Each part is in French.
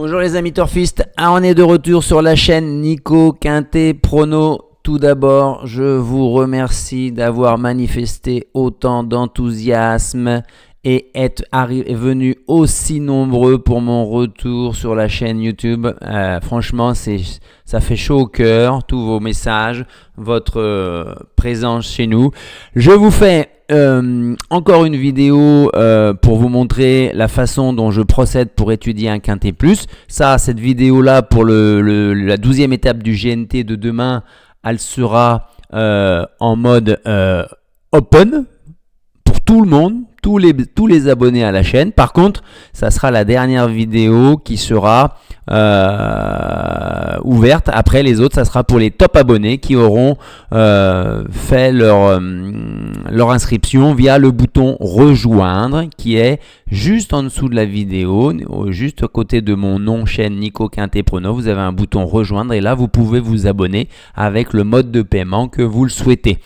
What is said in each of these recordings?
Bonjour les amis turfistes, on est de retour sur la chaîne Nico Quintet Prono. Tout d'abord, je vous remercie d'avoir manifesté autant d'enthousiasme et être venu aussi nombreux pour mon retour sur la chaîne YouTube. Franchement, ça fait chaud au cœur, tous vos messages, votre présence chez nous. Je vous fais encore une vidéo pour vous montrer la façon dont je procède pour étudier un Quintet Plus. Cette vidéo là pour la 12e étape du GNT de demain, elle sera en mode open pour tout le monde, tous les abonnés à la chaîne. Par contre, ça sera la dernière vidéo qui sera ouverte. Après les autres, ça sera pour les top abonnés qui auront fait leur inscription via le bouton rejoindre qui est juste en dessous de la vidéo, juste à côté de mon nom chaîne Nico Quintet Prono. Vous avez un bouton rejoindre et là vous pouvez vous abonner avec le mode de paiement que vous le souhaitez.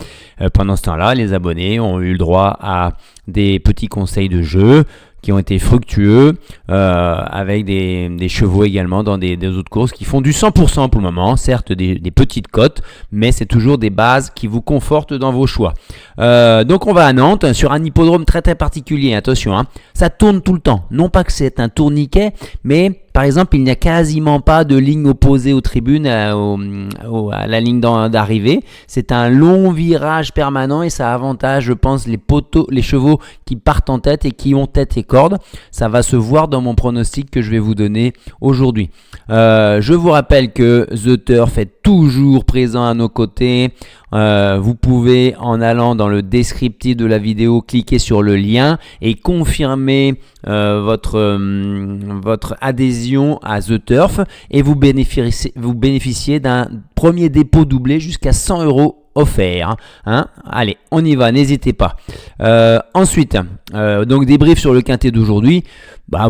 Pendant ce temps-là, les abonnés ont eu le droit à des petits conseils de jeu qui ont été fructueux, avec des chevaux également dans des autres courses qui font du 100% pour le moment, certes des petites cotes, mais c'est toujours des bases qui vous confortent dans vos choix. Donc on va à Nantes, sur un hippodrome très très particulier, attention, ça tourne tout le temps, non pas que c'est un tourniquet, mais par exemple, il n'y a quasiment pas de ligne opposée aux tribunes à la ligne d'arrivée. C'est un long virage permanent et ça avantage, je pense, les chevaux qui partent en tête et qui ont tête et corde. Ça va se voir dans mon pronostic que je vais vous donner aujourd'hui. Je vous rappelle que The Turf est toujours présent à nos côtés. Vous pouvez, en allant dans le descriptif de la vidéo, cliquer sur le lien et confirmer votre adhésion à The Turf et vous bénéficiez d'un premier dépôt doublé jusqu'à 100 € offert. Allez, on y va, n'hésitez pas. Ensuite, donc débrief sur le Quintet d'aujourd'hui.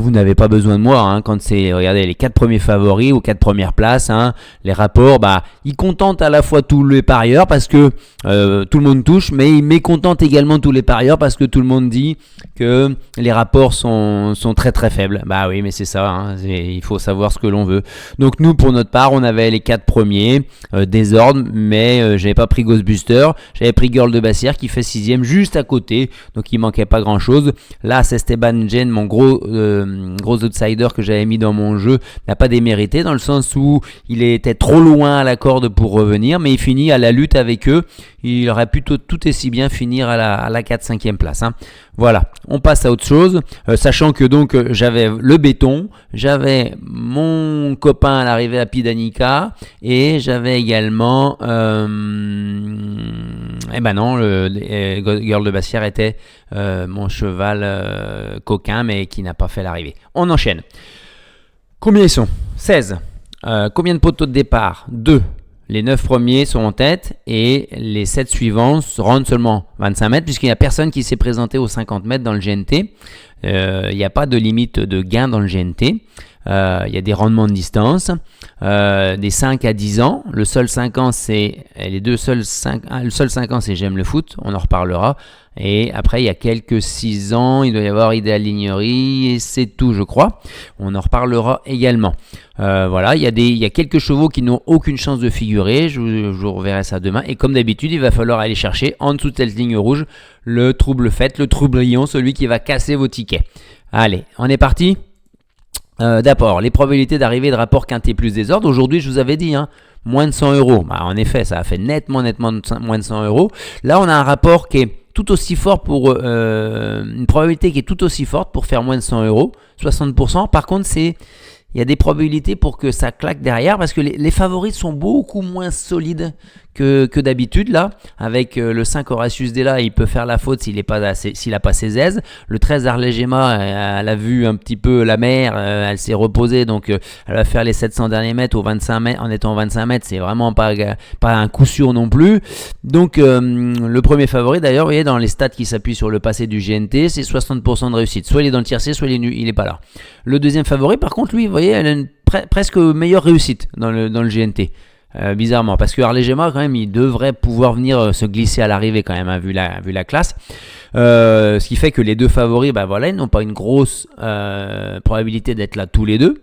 Vous n'avez pas besoin de moi quand c'est, regardez, les 4 premiers favoris aux 4 premières places, les rapports, ils contentent à la fois tous les parieurs parce que tout le monde touche, mais ils mécontentent également tous les parieurs parce que tout le monde dit que les rapports sont très très faibles. Oui, mais c'est ça, il faut savoir ce que l'on veut. Donc nous, pour notre part, on avait les 4 premiers, désordre, mais j'avais pas pris Ghostbuster, j'avais pris Girl de Bassière qui fait 6ème juste à côté, donc il manquait pas grand chose. Là, c'est Esteban Jen, mon gros outsider que j'avais mis dans mon jeu, n'a pas démérité dans le sens où il était trop loin à la corde pour revenir, mais il finit à la lutte avec eux. Il aurait pu tout aussi bien finir à la 4-5e place. Voilà, on passe à autre chose, sachant que donc j'avais le béton, j'avais mon copain à l'arrivée à Pidanica et j'avais également Girl de Bassière était mon cheval coquin mais qui n'a pas fait l'arrivée. On enchaîne. Combien ils sont? 16. Combien de poteaux de départ? 2. Les 9 premiers sont en tête et les 7 suivants rendent seulement 25 mètres puisqu'il n'y a personne qui s'est présenté aux 50 mètres dans le GNT. Il n'y a pas de limite de gain dans le GNT. Il y a des rendements de distance, des 5 à 10 ans. Le seul 5 ans, c'est le seul 5 ans, c'est J'aime le foot. On en reparlera. Et après, il y a quelques 6 ans, il doit y avoir Idéal Lignerie et c'est tout, je crois. On en reparlera également. Voilà, il y a quelques chevaux qui n'ont aucune chance de figurer. Je vous reverrai ça demain. Et comme d'habitude, il va falloir aller chercher en dessous de cette ligne rouge le trouble fait, le troublion, celui qui va casser vos tickets. Allez, on est parti. D'abord, les probabilités d'arrivée de rapport Quintet plus désordre. Aujourd'hui, je vous avais dit, moins de 100 €. En effet, ça a fait nettement moins de 100 €. Là, on a un rapport qui est tout aussi fort pour une probabilité qui est tout aussi forte pour faire moins de 100 €, 60%. Par contre, il y a des probabilités pour que ça claque derrière parce que les favoris sont beaucoup moins solides que d'habitude là. Avec le 5 Horatius Della, il peut faire la faute s'il n'a pas ses aises. Le 13 Arlegema, elle a vu un petit peu la mer, elle s'est reposée, donc elle va faire les 700 derniers mètres aux 25 mètres, en étant 25 mètres, c'est vraiment pas un coup sûr non plus. Donc le premier favori d'ailleurs, vous voyez dans les stats qui s'appuient sur le passé du GNT, c'est 60% de réussite. Soit il est dans le tiercé, soit il est pas là. Le deuxième favori par contre, lui, vous voyez, elle a une presque meilleure réussite dans le GNT. Bizarrement, parce que Arlegema quand même il devrait pouvoir venir se glisser à l'arrivée quand même, vu la classe, ce qui fait que les deux favoris, ils n'ont pas une grosse probabilité d'être là tous les deux,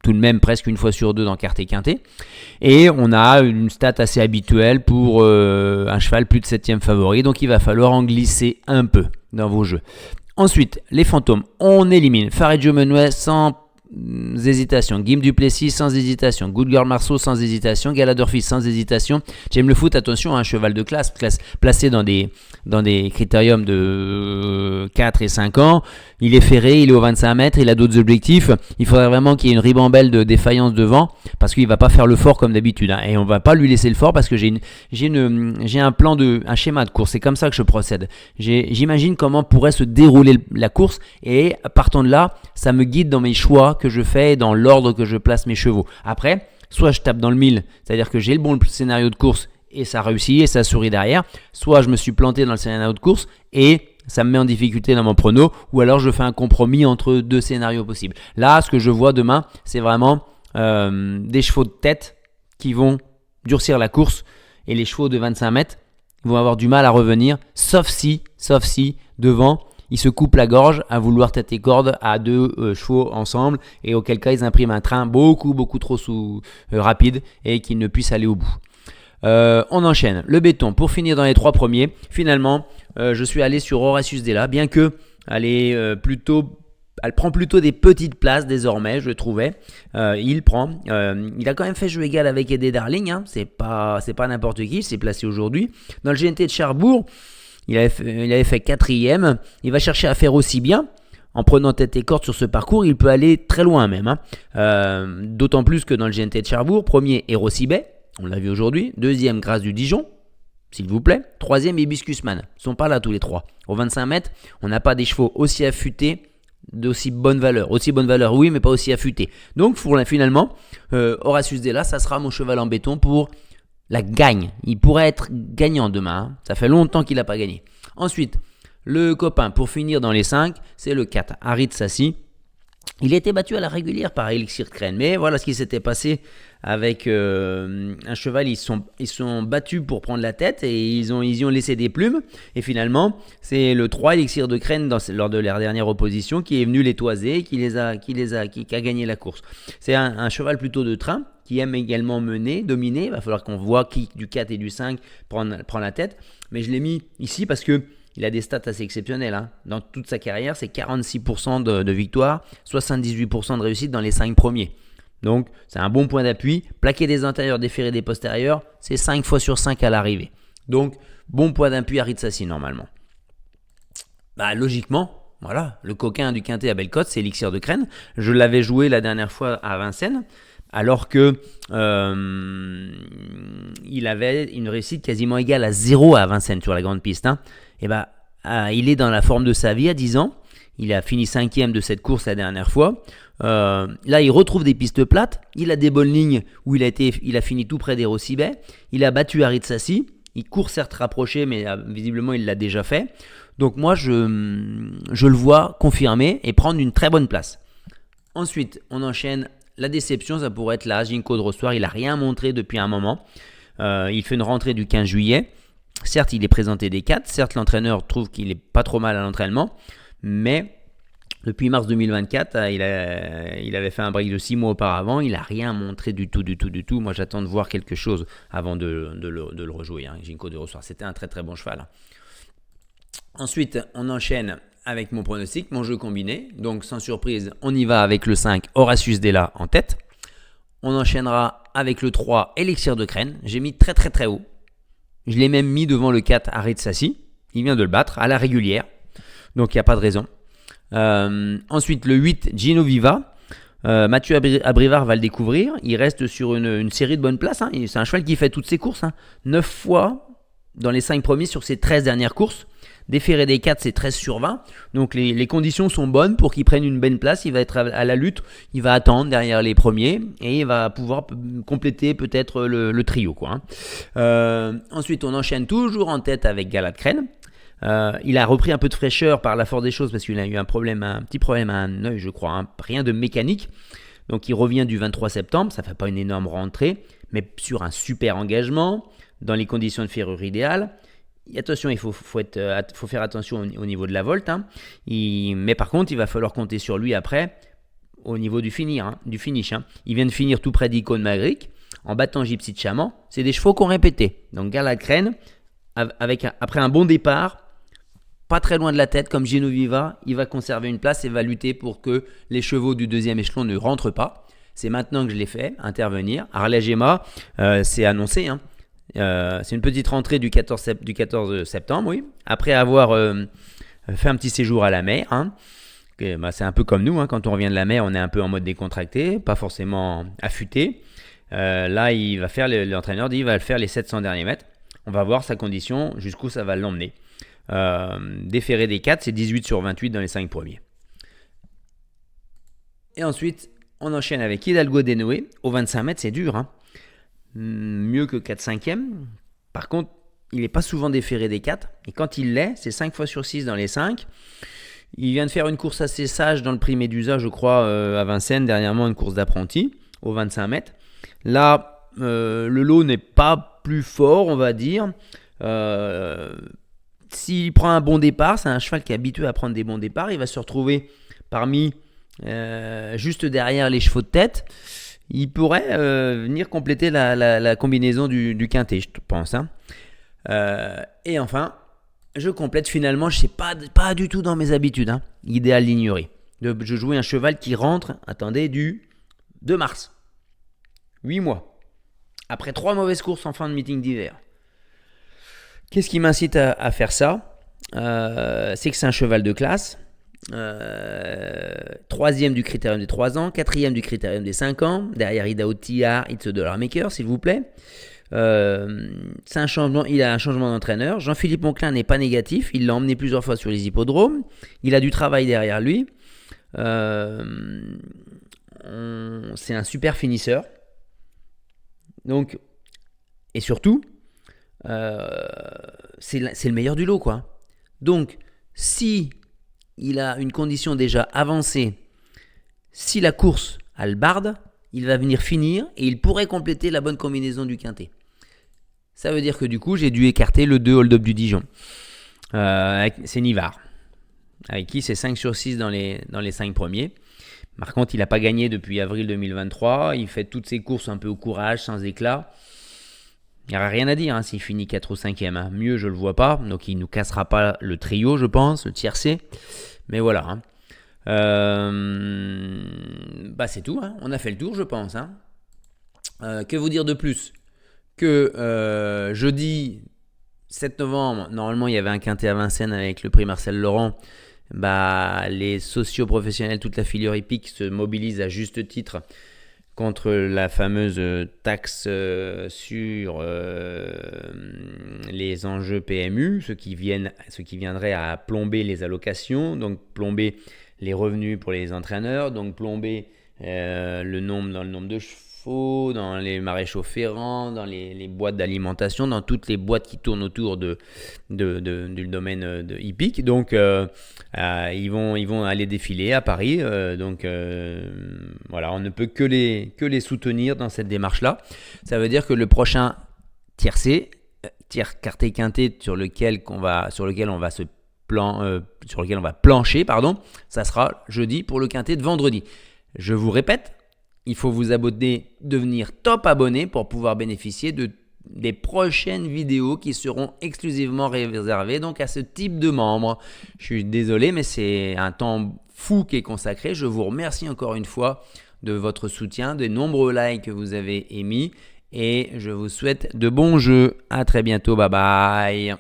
tout de même presque une fois sur deux dans Carte et Quintet. Et on a une stat assez habituelle pour un cheval plus de 7e favori, donc il va falloir en glisser un peu dans vos jeux. Ensuite, les fantômes, on élimine Fareggio Menuet sans hésitation, Guillaume Duplessis sans hésitation, Good Girl Marceau sans hésitation, Galadorfis sans hésitation, James Le Foot, attention, un cheval de classe placé dans des critériums de 4 et 5 ans, il est ferré, il est au 25 mètres, il a d'autres objectifs, il faudrait vraiment qu'il y ait une ribambelle de défaillance devant, parce qu'il va pas faire le fort comme d'habitude, hein, et on va pas lui laisser le fort parce que j'ai un schéma de course, c'est comme ça que je procède, j'imagine comment pourrait se dérouler la course, et partant de là, ça me guide dans mes choix que je fais, dans l'ordre que je place mes chevaux. Après, soit je tape dans le mille, c'est-à-dire que j'ai le bon scénario de course et ça réussit et ça sourit derrière, soit je me suis planté dans le scénario de course et ça me met en difficulté dans mon prono, ou alors je fais un compromis entre deux scénarios possibles. Là, ce que je vois demain, c'est vraiment des chevaux de tête qui vont durcir la course, et les chevaux de 25 mètres vont avoir du mal à revenir, sauf si devant, ils se coupent la gorge à vouloir tête et corde à deux chevaux ensemble, et auquel cas ils impriment un train beaucoup trop rapide et qu'ils ne puissent aller au bout. On enchaîne. Le béton, pour finir dans les 3 premiers, finalement, je suis allé sur Horatius Della, bien que elle prend plutôt des petites places désormais, je trouvais. Il a quand même fait jeu égal avec Eddie Darling, hein. C'est pas n'importe qui, il s'est placé aujourd'hui. Dans le GNT de Cherbourg, il avait fait 4e, il va chercher à faire aussi bien. En prenant tête et corde sur ce parcours, il peut aller très loin même, hein. D'autant plus que dans le GNT de Cherbourg, premier Héros Sibet, on l'a vu aujourd'hui, 2e Grâce du Dijon, s'il vous plaît, 3e Hibiscus Man, ils sont pas là tous les 3. Au 25 mètres, on n'a pas des chevaux aussi affûtés, d'aussi bonne valeur. Aussi bonne valeur, oui, mais pas aussi affûtés. Donc finalement, Horatius Della, ça sera mon cheval en béton pour la gagne. Il pourrait être gagnant demain, hein. Ça fait longtemps qu'il n'a pas gagné. Ensuite, le copain pour finir dans les 5, c'est le 4, Harit Sassi. Il a été battu à la régulière par Elixir de Crène, mais voilà ce qui s'était passé avec un cheval. Ils sont battus pour prendre la tête et ils ont laissé des plumes, et finalement c'est le 3 Elixir de Crène lors de leur dernière opposition qui est venu les toiser, qui a gagné la course. C'est un cheval plutôt de train qui aime également dominer. Il va falloir qu'on voit qui du 4 et du 5 prend la tête, mais je l'ai mis ici parce que il a des stats assez exceptionnelles, hein. Dans toute sa carrière, c'est 46% de victoire, 78% de réussite dans les 5 premiers. Donc, c'est un bon point d'appui. Plaquer des intérieurs, déférer des postérieurs, c'est 5 fois sur 5 à l'arrivée. Donc, bon point d'appui à Ritsassi normalement. Logiquement, voilà, le coquin du quintet à Bellecote, c'est Elixir de Crène. Je l'avais joué la dernière fois à Vincennes, alors que il avait une réussite quasiment égale à 0 à Vincennes sur la grande piste, hein. Il est dans la forme de sa vie à 10 ans. Il a fini 5e de cette course la dernière fois. Là, il retrouve des pistes plates. Il a des bonnes lignes où il a fini tout près des Rossibet. Il a battu Harit Sassi. Il court certes rapproché, mais visiblement, il l'a déjà fait. Donc moi, je le vois confirmer et prendre une très bonne place. Ensuite, on enchaîne. La déception, ça pourrait être la Ginkgo de Rossoir. Il n'a rien montré depuis un moment. Il fait une rentrée du 15 juillet. Certes, il est présenté des 4. Certes, l'entraîneur trouve qu'il est pas trop mal à l'entraînement. Mais depuis mars 2024, il avait fait un break de 6 mois auparavant. Il n'a rien montré du tout. Moi, j'attends de voir quelque chose avant de le rejouer, hein. Ginkgo de Rossoir, c'était un très très bon cheval. Ensuite, on enchaîne avec mon pronostic, mon jeu combiné. Donc, sans surprise, on y va avec le 5, Horatius Della en tête. On enchaînera avec le 3, Elixir de Crène. J'ai mis très très très haut. Je l'ai même mis devant le 4, Harit Sassi. Il vient de le battre à la régulière. Donc, il n'y a pas de raison. Ensuite, le 8, Gino Viva. Mathieu Abrivard va le découvrir. Il reste sur une série de bonnes places, hein. C'est un cheval qui fait toutes ses courses, hein. 9 fois dans les 5 premiers sur ses 13 dernières courses. Déféré des 4, c'est 13 sur 20. Donc les conditions sont bonnes pour qu'il prenne une bonne place. Il va être à la lutte. Il va attendre derrière les premiers. Et il va pouvoir compléter peut-être le trio, quoi, hein. Ensuite, on enchaîne toujours en tête avec Gala de Crène. Il a repris un peu de fraîcheur par la force des choses parce qu'il a eu un petit problème à un œil, je crois, hein. Rien de mécanique. Donc il revient du 23 septembre. Ça ne fait pas une énorme rentrée, mais sur un super engagement dans les conditions de ferrure idéales. Et attention, il faut faire attention au niveau de la volte, hein. Mais par contre, il va falloir compter sur lui après au niveau du finish. Ils viennent finir tout près d'Icône Magritte en battant Gypsy de Chaman. C'est des chevaux qui ont répété. Donc Galacrène, après un bon départ, pas très loin de la tête comme Genoviva, il va conserver une place et va lutter pour que les chevaux du deuxième échelon ne rentrent pas. C'est maintenant que je l'ai fait intervenir. Harley Gemma, c'est annoncé. C'est une petite rentrée du 14 septembre, oui. Après avoir fait un petit séjour à la mer. C'est un peu comme nous, quand on revient de la mer, on est un peu en mode décontracté, pas forcément affûté. Là, l'entraîneur dit qu'il va faire les 700 derniers mètres. On va voir sa condition, jusqu'où ça va l'emmener. Déféré des 4, c'est 18 sur 28 dans les 5 premiers. Et ensuite, on enchaîne avec Hidalgo de Noé. Au 25 mètres, c'est dur. Mieux que 4-5e. Par contre, il n'est pas souvent déféré des 4. Et quand il l'est, c'est 5 fois sur 6 dans les 5. Il vient de faire une course assez sage dans le prix Médusa, je crois, à Vincennes. Dernièrement, une course d'apprenti au 25 mètres. Là, le lot n'est pas plus fort, on va dire. S'il prend un bon départ, c'est un cheval qui est habitué à prendre des bons départs. Il va se retrouver parmi juste derrière les chevaux de tête. Il pourrait venir compléter la combinaison du quintet, je pense. Et enfin, je complète finalement, je ne sais pas du tout dans mes habitudes, idéal l'ignorer. Je jouais un cheval qui rentre, attendez, du 2 mars. 8 mois. Après 3 mauvaises courses en fin de meeting d'hiver. Qu'est-ce qui m'incite à faire ça ? C'est que c'est un cheval de classe. 3e du critérium des 3 ans, 4e du critérium des 5 ans, derrière Idaho Tillard, It's a Dollar Maker, s'il vous plaît. C'est un changement, il a un changement d'entraîneur. Jean-Philippe Monclin n'est pas négatif, il l'a emmené plusieurs fois sur les hippodromes, il a du travail derrière lui. C'est un super finisseur. Donc, et surtout, c'est le meilleur du lot, quoi. Donc, si il a une condition déjà avancée, si la course a le barde, il va venir finir et il pourrait compléter la bonne combinaison du quintet. Ça veut dire que du coup, j'ai dû écarter le 2 hold-up du Dijon. C'est Nivard, avec qui c'est 5 sur 6 dans les 5 premiers. Par contre, il n'a pas gagné depuis avril 2023. Il fait toutes ses courses un peu au courage, sans éclat. Il n'y aura rien à dire s'il finit 4 ou 5e. Mieux, je ne le vois pas. Donc, il ne nous cassera pas le trio, je pense, le tiercé. Mais voilà. C'est tout. On a fait le tour, je pense. Que vous dire de plus ? Que jeudi 7 novembre, normalement, il y avait un quintet à Vincennes avec le prix Marcel Laurent. Les socio-professionnels, toute la filière hippique se mobilisent à juste titre contre la fameuse taxe sur les enjeux PMU, ce qui viendrait à plomber les allocations, donc plomber les revenus pour les entraîneurs, donc plomber le nombre de chevaux, dans les maréchaux ferrants, dans les boîtes d'alimentation, dans toutes les boîtes qui tournent autour du domaine de hippique. Donc ils vont aller défiler à Paris. Voilà, on ne peut que les soutenir dans cette démarche-là. Ça veut dire que le prochain tiercé, tiers quarté quinté sur lequel on va plancher, ça sera jeudi pour le quinté de vendredi. Je vous répète, il faut vous abonner, devenir top abonné pour pouvoir bénéficier des prochaines vidéos qui seront exclusivement réservées donc à ce type de membres. Je suis désolé, mais c'est un temps fou qui est consacré. Je vous remercie encore une fois de votre soutien, des nombreux likes que vous avez émis et je vous souhaite de bons jeux. À très bientôt, bye bye.